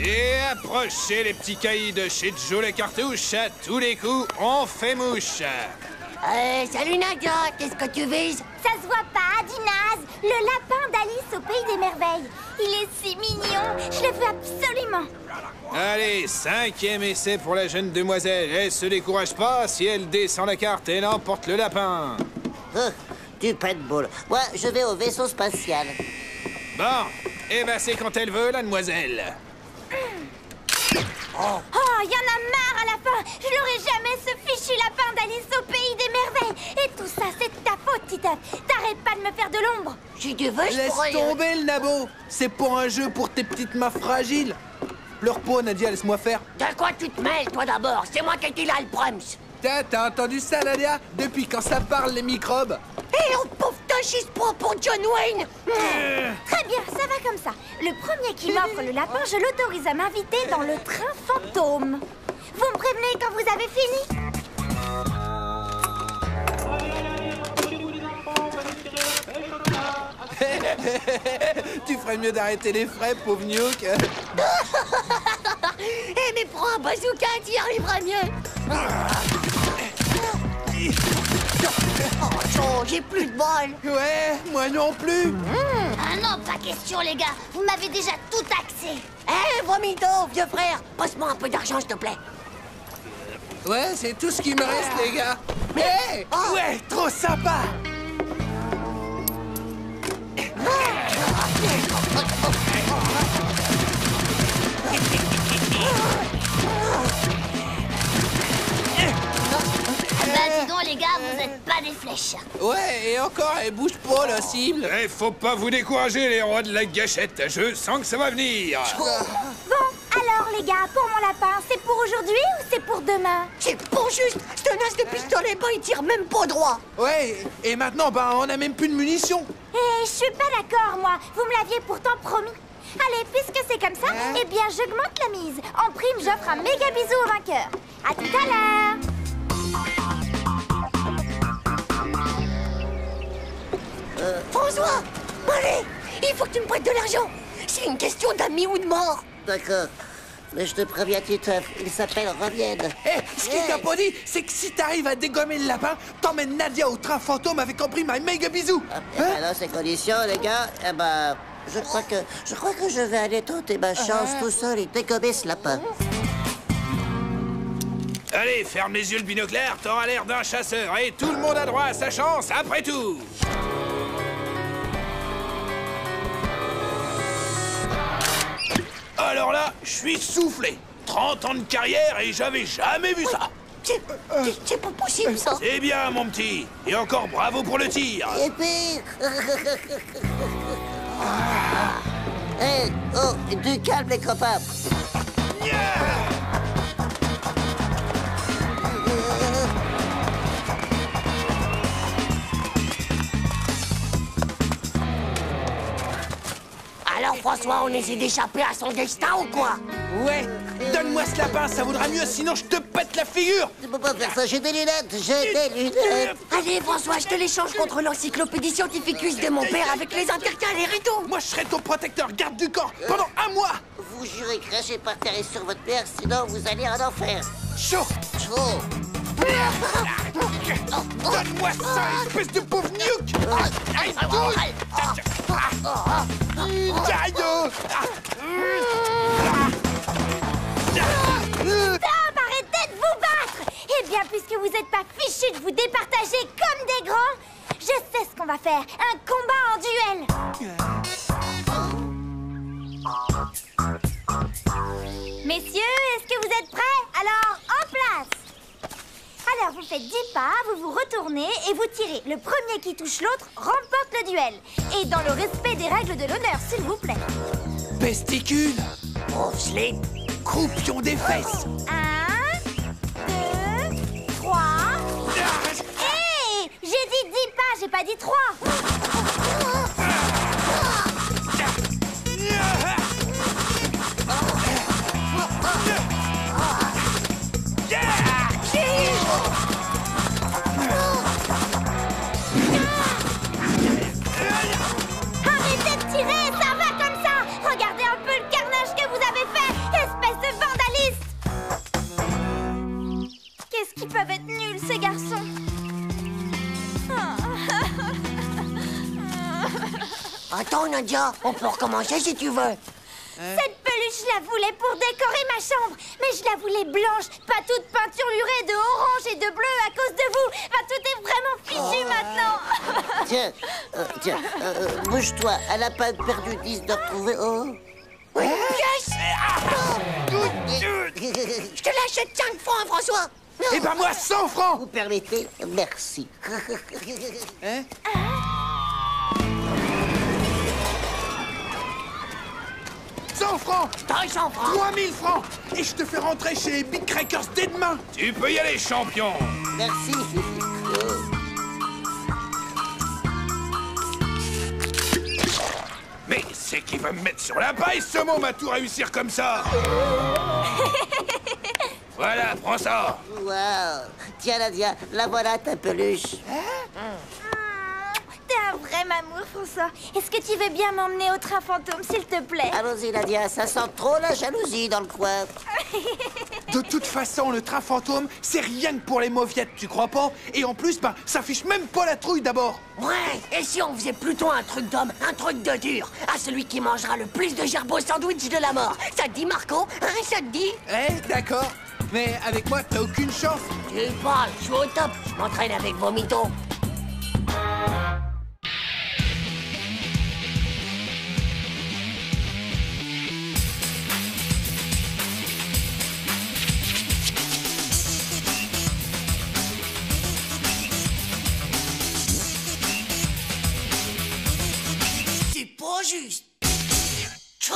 Et approchez les petits caïds de chez Joe les cartouches. À tous les coups, on fait mouche. Salut Nadia, qu'est-ce que tu vises? Ça se voit pas, Dinaz. Le lapin d'Alice au Pays des Merveilles. Il est si mignon. Je le veux absolument. Allez, 5e essai pour la jeune demoiselle. Elle se décourage pas. Si elle descend la carte, elle emporte le lapin. Du paintball. Moi, je vais au vaisseau spatial. Bon, eh ben c'est quand elle veut, la demoiselle. Oh, y en a marre à la fin. Je l'aurai jamais, ce fichu lapin d'Alice au Pays des Merveilles. Et tout ça, c'est de ta faute, Titeuf. T'arrêtes pas de me faire de l'ombre. Si tu veux, je Laisse pourrais... tomber le nabo. C'est pour un jeu pour tes petites mains fragiles. Pleure pas, Nadia, laisse-moi faire. De quoi tu te mêles, toi, d'abord? C'est moi qui ai dit là, le Prums. T'as entendu ça, Nadia? Depuis quand ça parle, les microbes? Et l'autre pauvre tâche, il se prend pour John Wayne. Très bien, ça va comme ça. Le premier qui m'offre le lapin, je l'autorise à m'inviter dans le train fantôme. Vous me prévenez quand vous avez fini? Tu ferais mieux d'arrêter les frais, pauvre Nuke. Eh, mais prends un bazooka, t'y arriveras mieux. Oh, Joe, j'ai plus de bol. Ouais, moi non plus. Ah non, pas question, les gars. Vous m'avez déjà tout taxé. Eh, vomito, vieux frère, passe-moi un peu d'argent, s'il te plaît. Ouais, c'est tout ce qui me reste, les gars. Mais ouais, trop sympa. Bah dis donc, les gars, vous êtes pas des flèches. Ouais, et encore, elle bouge pas, la cible. Eh, faut pas vous décourager, les rois de la gâchette. Je sens que ça va venir. Bon, alors les gars, pour mon lapin, c'est pour aujourd'hui ou c'est pour demain? C'est pour juste. Ce naze de pistolet, bah, il tire même pas droit. Ouais, et maintenant, bah, on a même plus de munitions. Eh, je suis pas d'accord, moi. Vous me l'aviez pourtant promis. Allez, puisque c'est comme ça, eh bien, j'augmente la mise. En prime, j'offre un méga bisou au vainqueur. À tout à l'heure. François, allez, il faut que tu me prêtes de l'argent. C'est une question d'amis ou de mort. D'accord. Mais je te préviens, Titeuf, il s'appelle Revienne. Ce qu'il t'a pas dit, c'est que si t'arrives à dégommer le lapin, t'emmènes Nadia au train fantôme avec en prime un méga bisou. Dans ces conditions, les gars, eh ben, je crois que je vais aller tenter ma chance tout seul et dégommer ce lapin. Allez, ferme les yeux le binoclaire, t'auras l'air d'un chasseur. Et tout le monde a droit à sa chance, après tout. Alors là, je suis soufflé. 30 ans de carrière et j'avais jamais vu ça. C'est pas possible, ça. C'est bien, mon petit. Et encore bravo pour le tir. Et puis... Hey, oh, du calme, les copains. Alors, François, on essaie d'échapper à son destin ou quoi? Ouais, donne-moi ce lapin, ça vaudra mieux, sinon je te pète la figure. Tu peux pas faire ça, j'ai des lunettes, j'ai des lunettes. Allez, François, je te l'échange contre l'encyclopédie scientificus de mon père avec les intercalaires et tout. Moi, je serai ton protecteur, garde du corps, pendant un mois. Vous jurez cracher par terre et sur votre père, sinon vous allez en enfer. Chaud. Chaud. Donne-moi ça, espèce de pauvre Nuke. Aïe, aïe. Stop, arrêtez de vous battre. Eh bien, puisque vous n'êtes pas fichus de vous départager comme des grands, je sais ce qu'on va faire. Un combat en duel. Messieurs, est-ce que vous êtes prêts? Alors, en place. Alors, vous faites 10 pas, vous vous retournez et vous tirez. Le premier qui touche l'autre remporte le duel. Et dans le respect des règles de l'honneur, s'il vous plaît. Pesticule. Pauvre Slate. Croupion des fesses. 1, 2, 3. Hé, j'ai dit 10 pas, j'ai pas dit 3. Arrêtez de tirer, ça va comme ça. Regardez un peu le carnage que vous avez fait, espèce de vandalistes. Qu'est-ce qu'ils peuvent être nuls, ces garçons. Attends, Nadia, on peut recommencer si tu veux. Cette peluche, je la voulais pour décorer ma chambre, mais je la voulais blanche, pas toute peinturlurée de orange et de bleu à cause de vous. Bah, tout est vraiment fichu maintenant. Tiens, bouge-toi. Elle a pas perdu 10 de retrouver. Oh. Pièce. Je te l'achète 5 francs, François. Eh ben moi, 100 francs. Vous permettez? Merci. Hein? 100 francs. 300 francs. 3000 francs. Et je te fais rentrer chez les Big Crackers dès demain. Tu peux y aller, champion. Merci. Mais c'est qui va me mettre sur la paille, ce môme, à tout réussir comme ça. Voilà, prends ça. Wow. Tiens, Nadia, la voilà ta peluche. T'es un vrai mamour, François. Est-ce que tu veux bien m'emmener au train fantôme, s'il te plaît? Allons-y, Nadia, ça sent trop la jalousie dans le coin. De toute façon, le train fantôme, c'est rien que pour les mauviettes, tu crois pas? Et en plus, ben, ça fiche même pas la trouille d'abord. Ouais, et si on faisait plutôt un truc d'homme, un truc de dur, à celui qui mangera le plus de gerbes sandwich de la mort. Ça te dit, Marco? Hein, ça te dit? Eh, d'accord. Mais avec moi, t'as aucune chance. Tu parles, je suis au top. Je m'entraîne avec vos mythos. C'est pas juste. Tchou.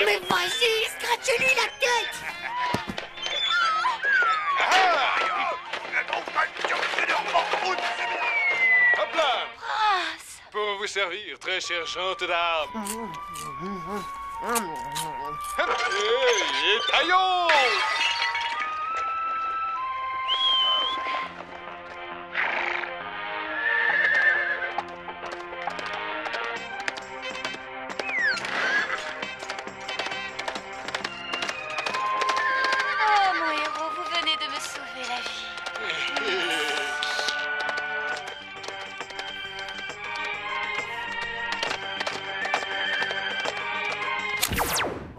Mais vas-y, scratche-lui la tête. Hop là! Pour vous servir, très chère gente d'âme. Et taillons! Oh, mon héros, vous venez de me sauver la vie.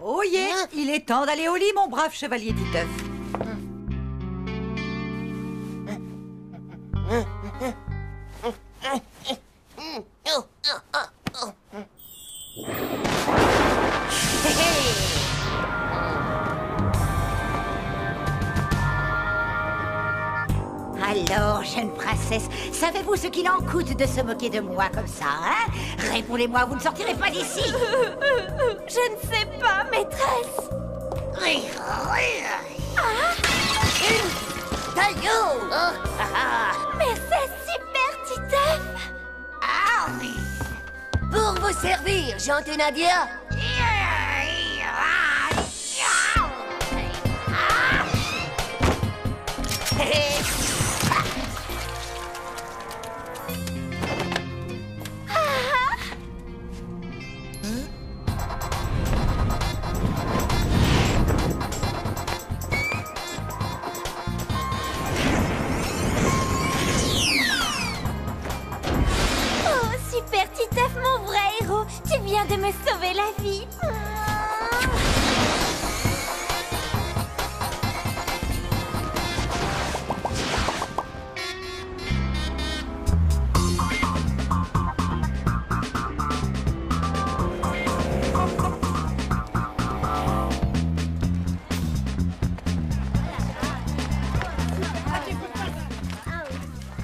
Oh yeah, il est temps d'aller au lit, mon brave chevalier Titeuf. Alors, jeune princesse, savez-vous ce qu'il en coûte de se moquer de moi comme ça, hein? Répondez-moi, vous ne sortirez pas d'ici. Je ne sais pas, maîtresse. Mais c'est super, Titeuf. Ah oui. Pour vous servir, gente Nadia. Tu viens de me sauver la vie.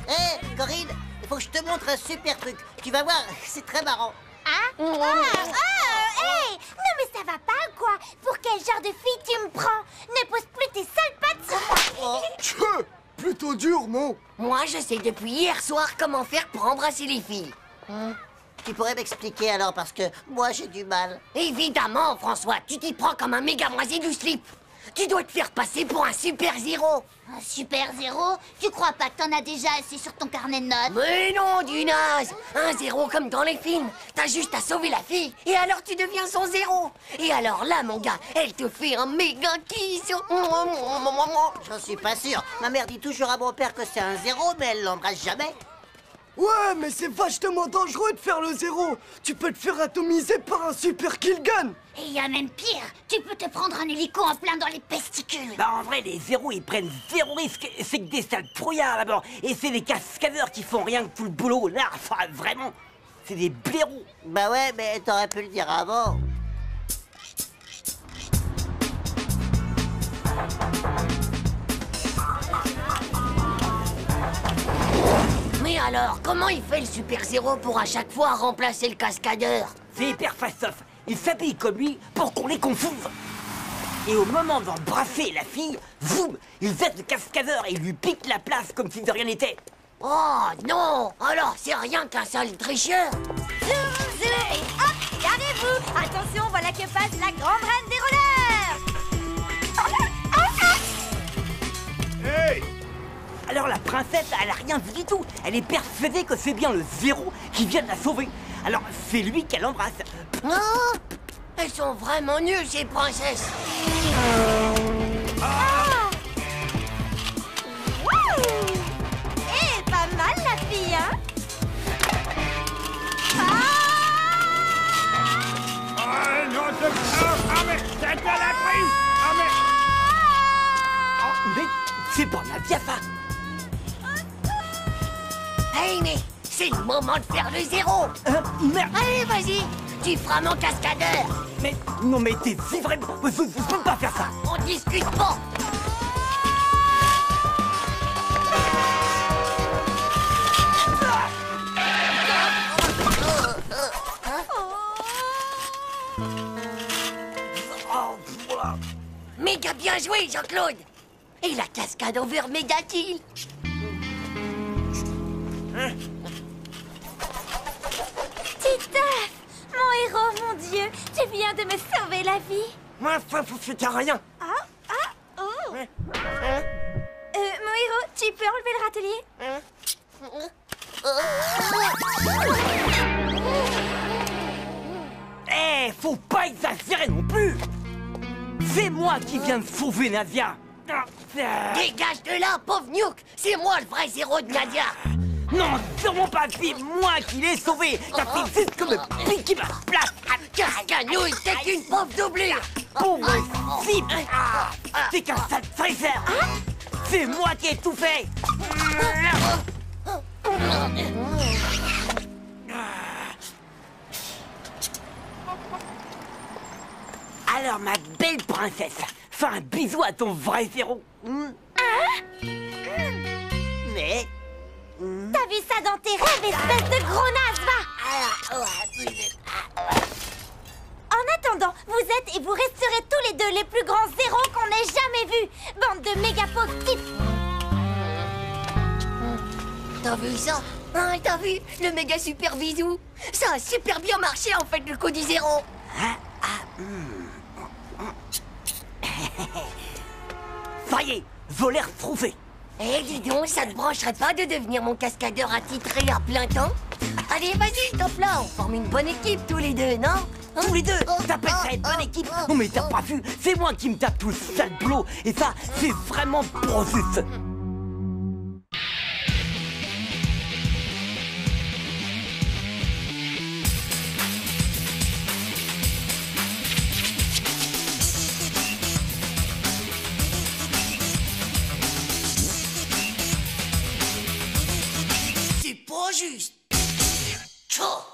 Hé, Corinne, il faut que je te montre un super truc. Tu vas voir, c'est très marrant. Hein? Hey! Non mais ça va pas ou quoi? Pour quel genre de fille tu me prends? Ne pose plus tes sales pattes sur moi. Tchè, plutôt dur, non? Moi, je sais depuis hier soir comment faire pour embrasser les filles. Tu pourrais m'expliquer alors, parce que moi j'ai du mal. Évidemment, François, tu t'y prends comme un méga moisi du slip. Tu dois te faire passer pour un super-zéro. Un super-zéro? Tu crois pas que t'en as déjà assez sur ton carnet de notes? Mais non, du naze. Un zéro comme dans les films. T'as juste à sauver la fille, et alors tu deviens son zéro. Et alors là, mon gars, elle te fait un méga kiss. J'en suis pas sûr. Ma mère dit toujours à mon père que c'est un zéro, mais elle l'embrasse jamais. Ouais, mais c'est vachement dangereux de faire le zéro. Tu peux te faire atomiser par un super killgun. Et il y a même pire, tu peux te prendre un hélico en plein dans les testicules. Bah en vrai, les zéros, ils prennent zéro risque. C'est que des sales trouillards d'abord. Et c'est des cascadeurs qui font rien que tout le boulot. Là, enfin, vraiment, c'est des blaireaux. Bah ouais, mais t'aurais pu le dire avant. Mais alors, comment il fait le super-zéro pour à chaque fois remplacer le cascadeur? C'est hyper fastoff. Ils s'habillent comme lui pour qu'on les confonde. Et au moment d'embrasser la fille, zoom, ils jettent le cascadeur et lui piquent la place comme si de rien n'était. Oh non! Alors c'est rien qu'un sale tricheur! Zoom, zoom, et hop, garez-vous. Attention, voilà que passe la grande reine des rollers. Hey! Alors la princesse, elle a rien vu du tout. Elle est persuadée que c'est bien le zéro qui vient de la sauver. Alors c'est lui qu'elle embrasse. Non! Elles sont vraiment nulles, ces princesses! Eh, pas mal la fille, hein? Ah non, ah mais c'est à la prise. Ah mais... Oh, mais c'est pas Nadia, ça. Hey, mais c'est le moment de faire le zéro! Merde! Allez, vas-y! Tu feras mon cascadeur! Mais non, mais t'es si vraiment... Je peux pas faire ça! On discute pas! Méga bien joué, Jean-Claude! Et la cascade over méga kill! Titeuf, mon héros, mon Dieu, tu viens de me sauver la vie. Moi, ça fait rien. Mon héros, tu peux enlever le râtelier? Eh, faut pas exagérer non plus. C'est moi qui viens de sauver Nadia. Dégage de là, pauvre Nuke! C'est moi le vrai zéro de Nadia! Non, sûrement pas, c'est moi qui l'ai sauvé. Ça fait juste que me piquer ma place. Cascanouille, t'es une pauvre doublure! Pauvre cible. C'est qu'un sale traiteur. C'est moi qui ai tout fait. Alors, ma belle princesse, fais un bisou à ton vrai zéro. Mais... T'as vu ça dans tes rêves, espèce de gros naze, va! En attendant, vous êtes et vous resterez tous les deux les plus grands zéros qu'on ait jamais vus. Bande de méga pauvres types. T'as vu ça? Hein, t'as vu? Le méga super bisou? Ça a super bien marché en fait, le coup du zéro! Ça y est, volaire trouvé. Eh, dis donc, ça te brancherait pas de devenir mon cascadeur attitré à plein temps? Allez, vas-y, top là, on forme une bonne équipe tous les deux, non? Tous les deux, t'appelles ça une bonne équipe? Non mais t'as pas vu, c'est moi qui me tape tout le sale boulot. Et ça, c'est vraiment pour juste. juste. Tchou.